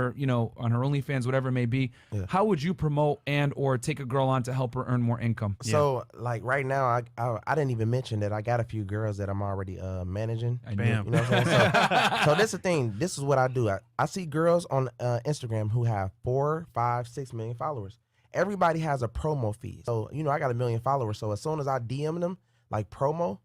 or, on her OnlyFans, whatever it may be, how would you promote and or take a girl on to help her earn more income? So like right now, I didn't even mention that I got a few girls that I'm already managing. Bam. You know what I'm saying? So this is the thing. This is what I do. I see girls on Instagram who have 4, 5, 6 million followers. Everybody has a promo fee. So, I got 1 million followers. So as soon as I DM them like promo,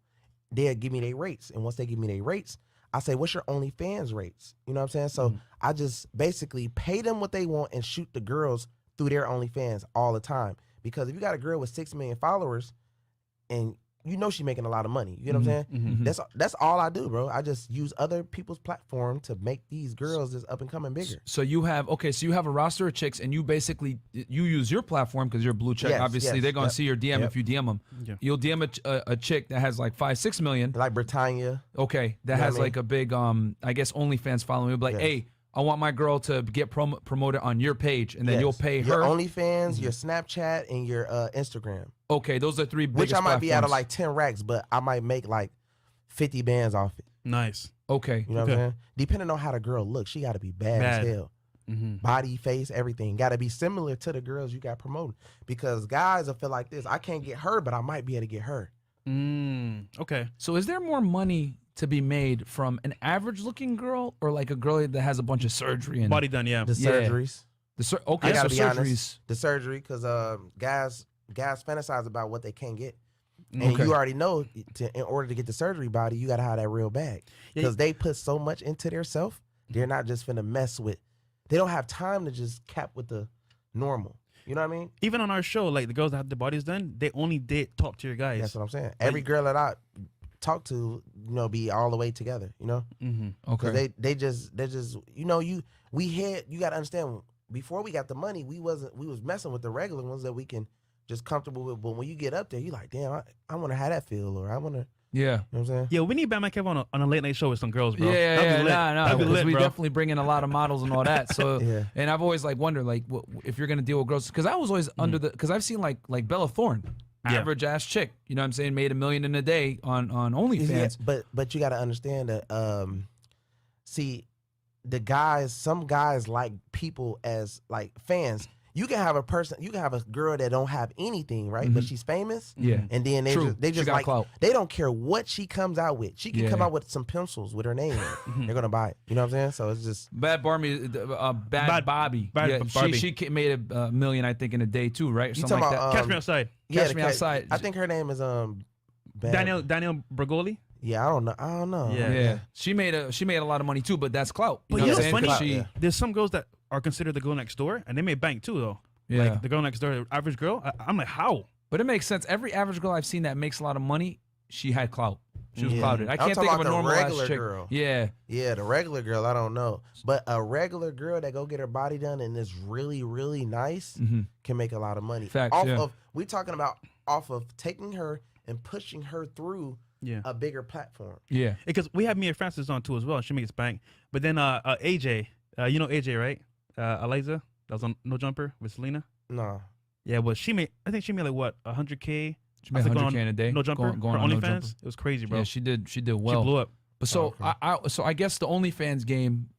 they'll give me their rates. And once they give me their rates, I say, what's your OnlyFans rates? You know what I'm saying? So I just basically pay them what they want and shoot the girls through their OnlyFans all the time. Because if you got a girl with 6 million followers and she's making a lot of money, you know what I'm saying? That's all I do, bro. I just use other people's platform to make these girls just up and coming bigger. So you have a roster of chicks, and you basically use your platform because you're blue check. Yes, obviously, they're gonna see your DM if you DM them. Yeah. You'll DM a chick that has like 5, 6 million, like Britannia. Okay, that has like a big I guess OnlyFans following. You'll be like, hey, I want my girl to get promoted on your page, and then you'll pay her. Your OnlyFans, your Snapchat, and your Instagram. Okay, those are 3 biggest Which I might be out of platforms. like 10 racks, but I might make like 50 bands off it. Nice. Okay. You know what I'm saying? Depending on how the girl looks, she got to be bad as hell. Body, face, everything. Got to be similar to the girls you got promoted. Because guys will feel like this. I can't get her, but I might be able to get her. Okay. So is there more money to be made from an average-looking girl or like a girl that has a bunch of surgery and Body done, The surgeries. Okay, I gotta so be surgeries. honest. The surgery, because guys fantasize about what they can't get. And you already know, in order to get the surgery body, you got to have that real bag. Because they put so much into their self, they're not just finna mess with. They don't have time to just cap with the normal. You know what I mean? Even on our show, like the girls that have the bodies done, they only date top tier guys. That's what I'm saying. Every girl that I talk to, be all the way together. Okay. They just you got to understand, before we got the money, we was messing with the regular ones that we can just comfortable with. But when you get up there, you like, damn, I want to have that feel, or I want to. Yeah. You know what I'm saying? Yeah, we need BandManKevo on a late night show with some girls, bro. Yeah, That'd be lit, because we bro. definitely bring in a lot of models and all that. So, Yeah. and I've always like wondered like if you're gonna deal with girls, because I was always under because I've seen like Bella Thorne, average ass chick, you know what I'm saying, made $1 million in a day on OnlyFans. Yeah, but you got to understand that. See, some guys like people as like fans. You can have a girl that don't have anything, right? But she's famous. Yeah. And then they just got like, clout. they don't care what she comes out with. She can come out with some pencils with her name in it. They're gonna buy it. You know what I'm saying? So it's just Bad Barbie, Bad Bobby. Bad Barbie. She made $1 million, I think, in a day too, right? Or You something like talking that. about, Catch Me Outside. Catch Me Outside. I think her name is Daniel Bergoli. Yeah, I don't know. Yeah. She made a lot of money too, but that's clout. But know you what know I'm what's saying? funny? 'Cause There's some girls that are considered the girl next door, and they may bank too, though. Yeah. Like the girl next door, the average girl. I'm like, how? But it makes sense. Every average girl I've seen that makes a lot of money, she had clout. She was Yeah. clouted. I I'm can't talking think of a about the normal ass regular chick. girl. Yeah. Yeah, the regular girl, I don't know. But a regular girl that go get her body done and is really, really nice can make a lot of money. Facts, We talking about off of taking her and pushing her through a bigger platform. Yeah. Because we have Mia Francis on too as well. She makes bank. But then AJ, you know AJ, right? Eliza, that was on No Jumper with Selena. No. Yeah, well, I think she made like what, 100K. She made 100K in a day. No Jumper. Going for on No OnlyFans. Jumper. It was crazy, bro. Yeah, she did well. She blew up. But so I guess the OnlyFans game,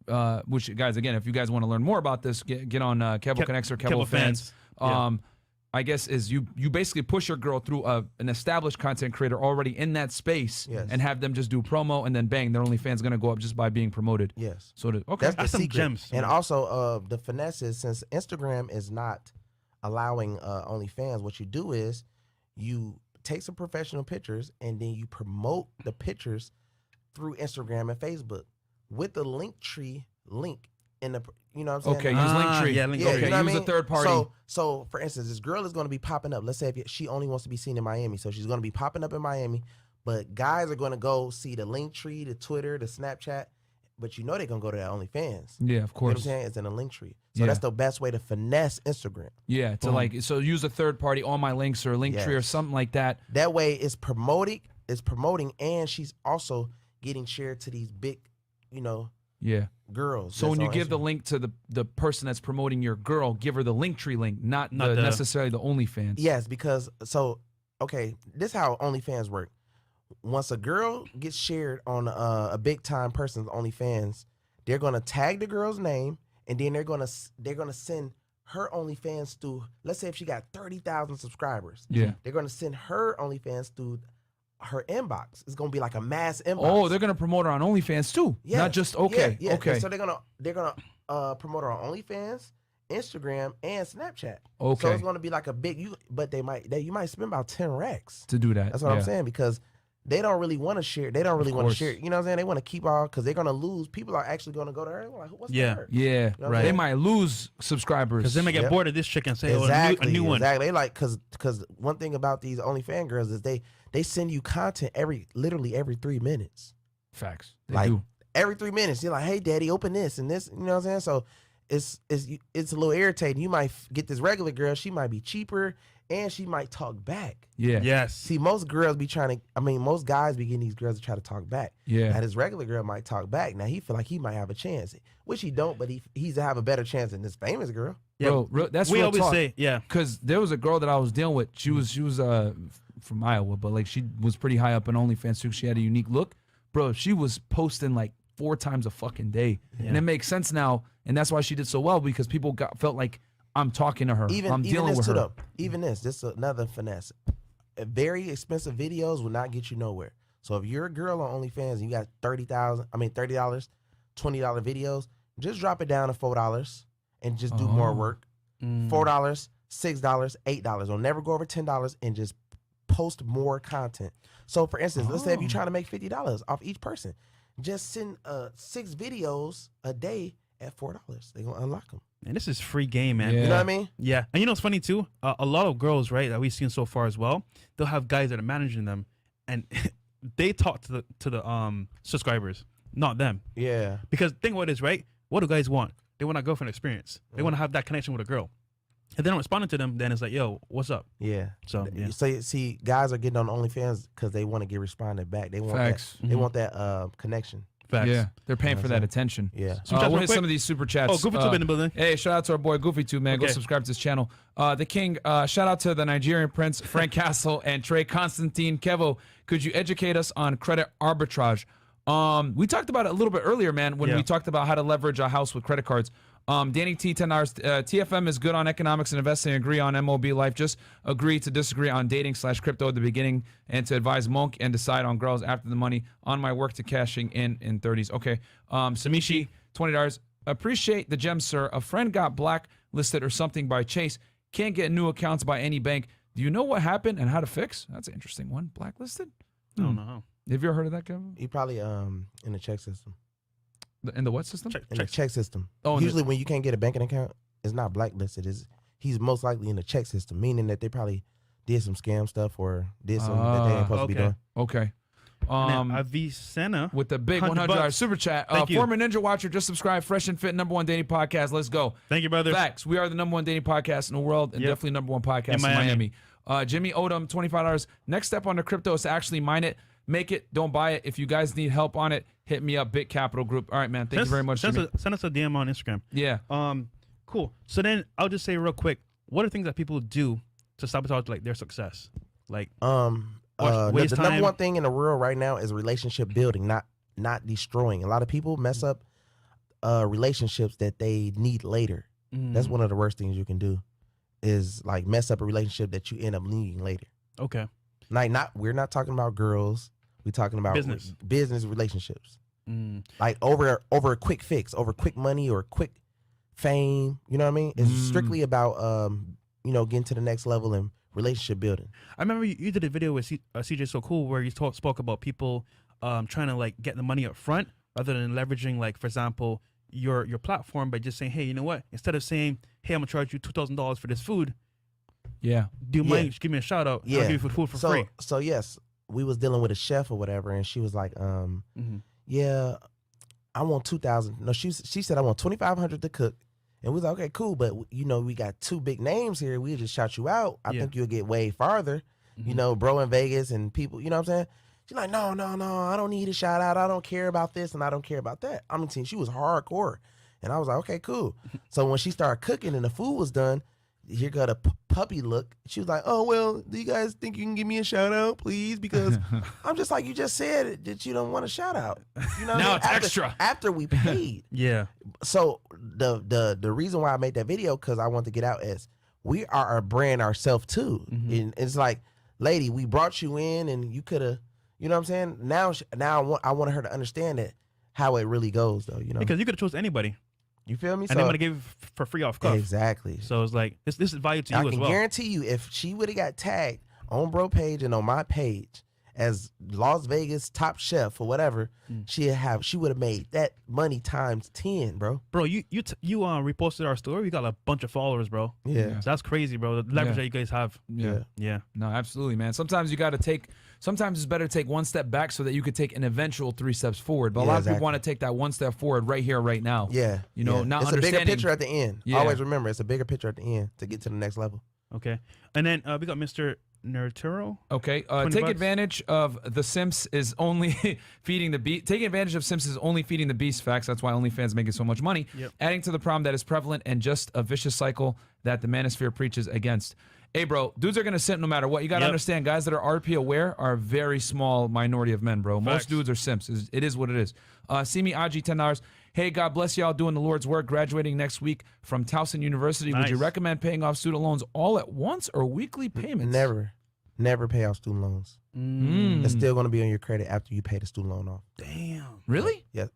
which guys, again, if you guys want to learn more about this, get on Kevo Connects or Kevo Fans. I guess is you basically push your girl through an established content creator already in that space and have them just do promo, and then bang, their OnlyFans gonna go up just by being promoted. Yes. So okay, That's the some secret. gems. And also the finesse is, since Instagram is not allowing OnlyFans, what you do is you take some professional pictures and then you promote the pictures through Instagram and Facebook with the Linktree link in the, you know what I'm saying? Okay, use Linktree. Yeah, Linktree. Yeah, Okay, you know what I use a mean? third party. So for instance, this girl is going to be popping up. Let's say if she only wants to be seen in Miami, so she's going to be popping up in Miami, but guys are going to go see the Linktree, the Twitter, the Snapchat, but you know they're going to go to that OnlyFans. Yeah, of You know what I'm course. saying? It's in a Linktree. So that's the best way to finesse Instagram. Yeah, to like, so use a third party, all my links or a Linktree or Yes. something like that. That way it's promoting, and she's also getting shared to these big, Yeah. girls. So when that's you on give the Instagram. link to the person that's promoting your girl, give her the Linktree link, not Not necessarily the OnlyFans. Yes, because okay, this is how OnlyFans work. Once a girl gets shared on a big time person's OnlyFans, they're gonna tag the girl's name and then they're gonna send her OnlyFans through. Let's say if she got 30,000 subscribers, they're gonna send her OnlyFans through her inbox. It's gonna be like a mass inbox. Oh, they're gonna promote her on OnlyFans too. Yes. Not just Okay. Okay. So they're gonna promote her on OnlyFans, Instagram, and Snapchat. Okay. So it's gonna be like a big you might spend about 10 racks to do that. That's what I'm saying, because they don't really want to share. They don't really want to share. You know what I'm saying? They want to keep all, because they're gonna lose. People are actually gonna go to her. Like, what's that? Yeah. You know Right. They might lose subscribers Because they might get bored of this chick and say, exactly, a new one. Exactly. They like, because one thing about these OnlyFans girls is they send you content literally every 3 minutes. Facts. They Like do. every 3 minutes, you're like, hey, daddy, open this and this. You know what I'm saying? So it's a little irritating. You might get this regular girl. She might be cheaper and she might talk back. Yeah. Yes. See, most girls be most guys be getting these girls to try to talk back. Yeah. Now, this regular girl might talk back. Now, he feel like he might have a chance, which he don't, but he's to have a better chance than this famous girl. Yeah. Bro, that's we real always talk. say, yeah. Because there was a girl that I was dealing with. She was from Iowa, but like she was pretty high up in OnlyFans too. She had a unique look. Bro, she was posting like 4 times a fucking day. And it makes sense now. And that's why she did so well, because people felt like I'm talking to her. I'm dealing with her. Though, even this is another finesse. Very expensive videos will not get you nowhere. So if you're a girl on OnlyFans and you got $30, $20 videos, just drop it down to $4 and just do more work. $4, $6, $8. Don't never go over $10 and just post more content. So for instance, let's say if you're trying to make $50 off each person, just send 6 videos a day at $4. They're gonna unlock them. And this is free game, man. Yeah. You know what I mean? Yeah. And you know what's funny too? A lot of girls, right, that we've seen so far as well, they'll have guys that are managing them, and they talk to the subscribers, not them. Yeah. Because think what it is, right? What do guys want? They want a girlfriend experience. They want to have that connection with a girl. If they don't respond to them, then it's like, yo, what's up? Yeah. So yeah. So see, guys are getting on OnlyFans because they want to get responded back. They want Facts. that. They want that connection. Facts. Yeah. They're paying for that attention. Yeah. Super chats We'll real hit quick. some of these super chats. Oh, Goofy Tube in the building. Hey, shout out to our boy Goofy Tube, man. Go Okay. subscribe to his channel. The King, shout out to the Nigerian Prince, Frank Castle, and Trey Constantine. Kevo, could you educate us on credit arbitrage? We talked about it a little bit earlier, man, when we talked about how to leverage a house with credit cards. Danny T, $10. TFM is good on economics and investing. Agree on MOB life. Just agree to disagree on dating/crypto at the beginning, and to advise Monk and decide on girls after the money. On my work to cashing in 30s. Okay. Samishi, $20. Appreciate the gem, sir. A friend got blacklisted or something by Chase. Can't get new accounts by any bank. Do you know what happened and how to fix? That's an interesting one. Blacklisted? I don't know. Have you ever heard of that, Kevin? He probably in the check system. In the what system? In the check system. Oh, Usually when you can't get a banking account, it's not blacklisted. He's most likely in the check system, meaning that they probably did some scam stuff or did something that they ain't supposed to be doing. Okay. Avicenna With the big $100 $100 super chat. Thank you. Former Ninja Watcher, just subscribe. Fresh and Fit, #1 dating podcast. Let's go. Thank you, brother. Facts. We are the #1 dating podcast in the world, and definitely #1 podcast in Miami. Jimmy Odom, $25. Next step on the crypto is to actually mine it. Make it, don't buy it. If you guys need help on it, hit me up, Bit Capital Group. All right, man. Thank you very much, Jimmy. Send us a DM on Instagram. Yeah. Cool. So then I'll just say real quick, what are things that people do to sabotage like their success? Like waste the time. number one thing in the world right now is relationship building, not destroying. A lot of people mess up relationships that they need later. That's one of the worst things you can do, is like mess up a relationship that you end up needing later. Okay. Like we're not talking about girls. We're talking about business relationships. Like over a quick fix, over quick money or quick fame. You know what I mean? It's strictly about getting to the next level and relationship building. I remember you did a video with CJ So Cool where you spoke about people trying to like get the money up front rather than leveraging, like, for example, your platform by just saying, hey, you know what? Instead of saying, hey, I'm gonna charge you $2,000 for this food. Yeah. Do you mind just give me a shout out? Yeah. I'll give you food for free. So yes, we was dealing with a chef or whatever, and she was like, yeah, I want 2,000. No, she said I want 2,500 to cook. And we was like, okay, cool, but we got 2 big names here. We just shout you out. I think you'll get way farther. Bro in Vegas and people, you know what I'm saying? She's like, no, I don't need a shout out. I don't care about this and I don't care about that. I mean, she was hardcore. And I was like, okay, cool. So when she started cooking and the food was done, here got a puppy look. She was like, "Oh well, do you guys think you can give me a shout out, please?" Because I'm just like, you just said that you don't want a shout out. You know, now it's extra after we paid. Yeah. So the reason why I made that video, because I want to get out, is we are a brand ourselves too. And it's like, lady, we brought you in, and you could have, you know what I'm saying? Now I want her to understand it, how it really goes, though. You know, Because you could have chose anybody. You feel me? And they want to give it for free off cuff. Exactly. So it's like, this is value to you as well. I can guarantee you, if she would have got tagged on bro page and on my page as Las Vegas top chef or whatever, she would have made that money times 10, bro. Bro, you reposted our story. We got a bunch of followers, bro. Yeah. So that's crazy, bro. The leverage that you guys have. Yeah. No, absolutely, man. Sometimes you got to take. Sometimes it's better to take one step back so that you could take an eventual 3 steps forward. But a lot of people want to take that one step forward right here, right now. Yeah. You know, not it's understanding. a bigger picture at the end. Yeah. Always remember, it's a bigger picture at the end to get to the next level. Okay. And then we got Mr. Nerdturo. Okay. Take $20. advantage of the Simps is only feeding the beast. Taking advantage of Simps is only feeding the beast. Facts. That's why OnlyFans making so much money. Yep. Adding to the problem that is prevalent and just a vicious cycle that the manosphere preaches against. Hey, bro, dudes are going to simp no matter what. You got to understand, guys that are RP aware are a very small minority of men, bro. Most dudes are simps. It is what it is. See me, IG, $10. Hey, God bless y'all doing the Lord's work, graduating next week from Towson University. Nice. Would you recommend paying off student loans all at once or weekly payments? Never pay off student loans. It's still going to be on your credit after you pay the student loan off. Damn. Really? Yeah.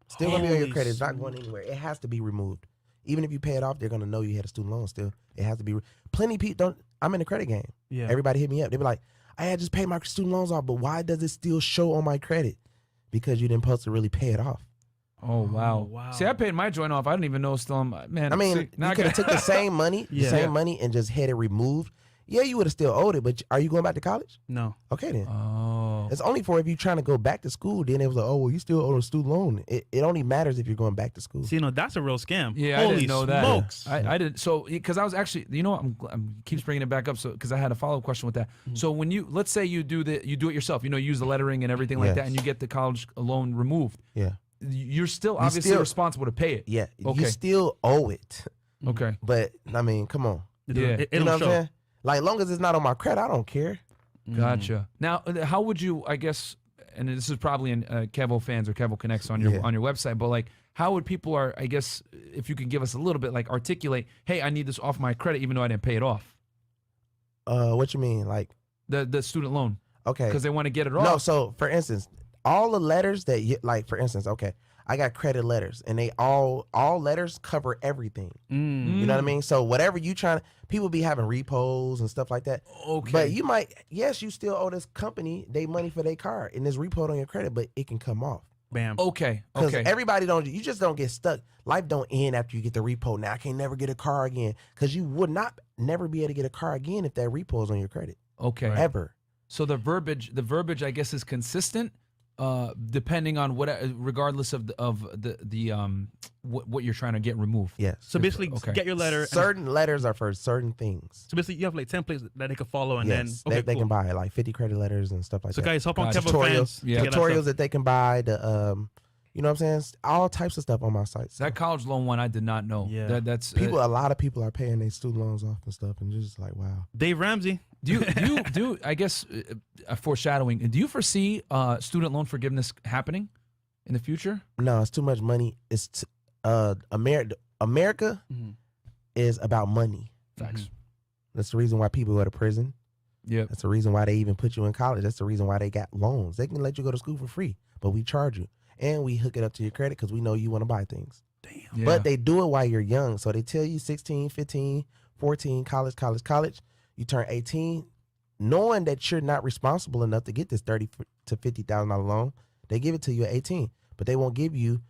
Still going to be on your Holy credit. It's not going anywhere. It has to be removed. Even if you pay it off, they're going to know you had a student loan still. It has to be. Plenty of people don't. I'm in the credit game. Yeah. Everybody hit me up. They be like, I had just paid my student loans off, but why does it still show on my credit? Because you didn't supposed to really pay it off. Oh, wow. Wow. See, I paid my joint off. I didn't even know it was still on my, man. I mean, see, now you could have took the same money, and just had it removed. Yeah, you would have still owed it, but are you going back to college? No. Okay, then. Oh. It's only for if you're trying to go back to school. Then it was like, oh, well, you still owe a student loan. It only matters if you're going back to school. See, no, that's a real scam. Yeah, Holy I didn't know that. smokes. I didn't. So, because I was actually, you know what, I'm keeps bringing it back up. So, because I had a follow-up question with that. So, when let's say you do it yourself, you know, use the lettering and everything like that, and you get the college loan removed. Yeah. You're still obviously responsible to pay it. Yeah. Okay. You still owe it. Okay. But, I mean, come on. Yeah. It You know don't what I'm show. saying? Like, long as it's not on my credit, I don't care. Gotcha. Now, how would you, I guess, and this is probably in Kevo Fans or Kevo Connects on your website, but like, how would people I guess, if you can give us a little bit, like articulate, hey, I need this off my credit even though I didn't pay it off? What you mean? Like, the student loan. okay. Because they want to get it off. No, so, for instance, all the letters that you, like, for instance, okay, I got credit letters, and they all letters cover everything. You know what I mean? So whatever you trying, people be having repos and stuff like that. Okay. But you might, yes, you still owe this company they money for their card, and it's repoed on your credit, but it can come off. Bam. Okay. Because Okay. everybody you just don't get stuck. Life don't end after you get the repo. Now I can never get a car again, because you would never be able to get a car again if that repo is on your credit. Okay. Ever. So the verbiage, I guess, is consistent, depending on regardless of what you're trying to get removed. Yes. So basically, Okay. get your letter. Certain letters are for certain things. So basically, you have like templates that they can follow, and Yes, then they cool. can buy like 50 credit letters and stuff like So that. guys, hop on Gotcha. Kevo Tutorials, Fans. to get that tutorials stuff. that they can buy. The you know what I'm saying? All types of stuff on my site. So That college loan one, I did not know. Yeah. That's people, a lot of people are paying their student loans off and stuff, and just like, wow. Dave Ramsey. Do you I guess foreshadowing? Do you foresee student loan forgiveness happening in the future? No, it's too much money. It's America is about money. Facts. That's the reason why people go to prison. Yep. That's the reason why they even put you in college. That's the reason why they got loans. They can let you go to school for free, but we charge you. And we hook it up to your credit because we know you want to buy things. Damn. Yeah. But they do it while you're young. So they tell you 16, 15, 14, college. You turn 18, knowing that you're not responsible enough to get this $30,000 to $50,000 loan. They give it to you at 18, but they won't give you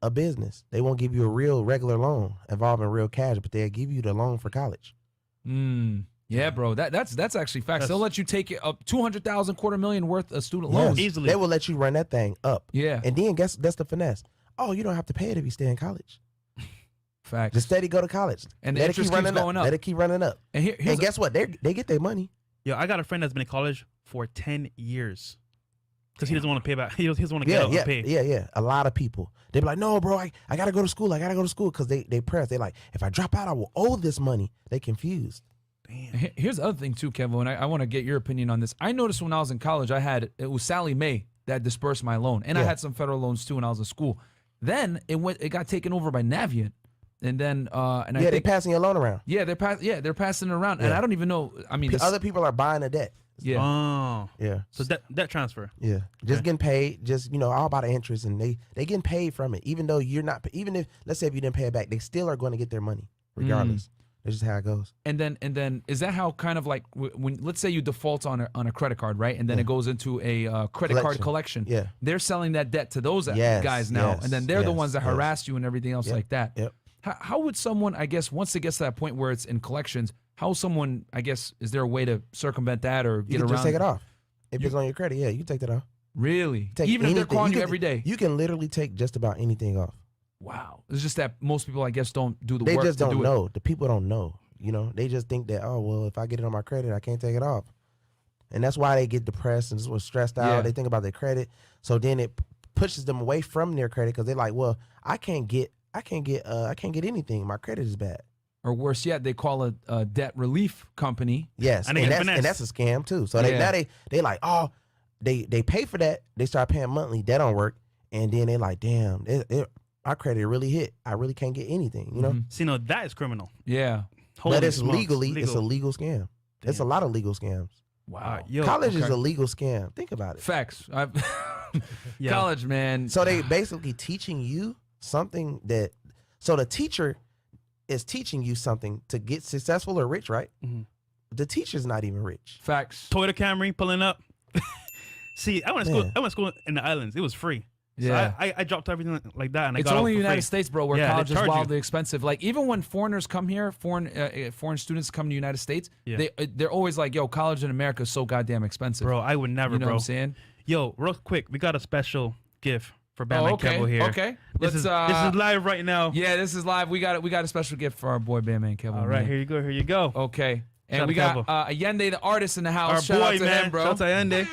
a business. They won't give you a real regular loan involving real cash, but they'll give you the loan for college. Yeah, bro. That's actually facts. They'll let you take it up $200,000, $250,000 worth of student Yes, loans. Easily. They will let you run that thing up. Yeah. And then guess that's the finesse. Oh, you don't have to pay it if you stay in college. Facts. Just steady go to college. And the let it interest keep keeps running going up. Let it keep running up. And here's And guess what? They get their money. Yo, I got a friend that's been in college for 10 years. Because he doesn't want to pay back. He doesn't want to get out and pay. Yeah. A lot of people. They be like, no, bro, I got to go to school. I got to go to school because they press. They like, if I drop out, I will owe this money. They confused. Damn. Here's the other thing too, Kevo, and I want to get your opinion on this. I noticed when I was in college, it was Sally Mae that dispersed my loan, and I had some federal loans too when I was in school. Then it got taken over by Navient, and then they're passing your loan around. Yeah, they're passing it around, and I don't even know. I mean, other people are buying the debt. Yeah. Oh. Yeah. So debt transfer. Yeah. Just getting paid. Just all about the interest, and they getting paid from it. Even though you're not. Even if let's say if you didn't pay it back, they still are going to get their money regardless. That's just how it goes. And then is that how kind of like when let's say you default on a credit card, right? And then it goes into a credit card collection. Yeah. They're selling that debt to those guys now, and then they're the ones that harass you and everything else like that. Yep. How would someone, I guess, once it gets to that point where it's in collections, how someone, I guess, is there a way to circumvent that or get around? Just take it off. If it's on your credit, you can take that off. Really? Take Even if they're calling you every day? You can literally take just about anything off. Wow. It's just that most people, I guess, don't do the work. They just don't know. The people don't know. They just think that, oh, well, if I get it on my credit, I can't take it off. And that's why they get depressed and stressed out. They think about their credit. So then it pushes them away from their credit because they're like, well, I can't get anything. My credit is bad. Or worse yet, they call a debt relief company. Yes, and that's a scam too. So they like, oh, they pay for that. They start paying monthly. That don't work. And then they like, damn, our credit really hit. I really can't get anything. Mm-hmm. See, no, that is criminal. Yeah. But it's it's a legal scam. Damn. It's a lot of legal scams. Wow. College is a legal scam. Think about it. Facts. College, man. So they basically teaching you something so the teacher is teaching you something to get successful or rich, right? Mm-hmm. The teacher's not even rich. Facts. Toyota Camry pulling up. See, I went to school in the islands. It was free. Yeah, so I dropped everything like that, and it's got only it the for United free. States, bro, where college is charge wildly expensive. Like even when foreigners come here, foreign students come to the United States, they're always like, "Yo, college in America is so goddamn expensive." Bro, I would never, you know bro. what I'm saying? Yo, real quick, we got a special gift for BandManKevo here. Okay, this is live right now. Yeah, this is live. We got a special gift for our boy BandManKevo. All right, here you go. Okay, and we got Allende, the artist, in the house. Our Shout boy, out to man. him, bro. Shout out to Allende.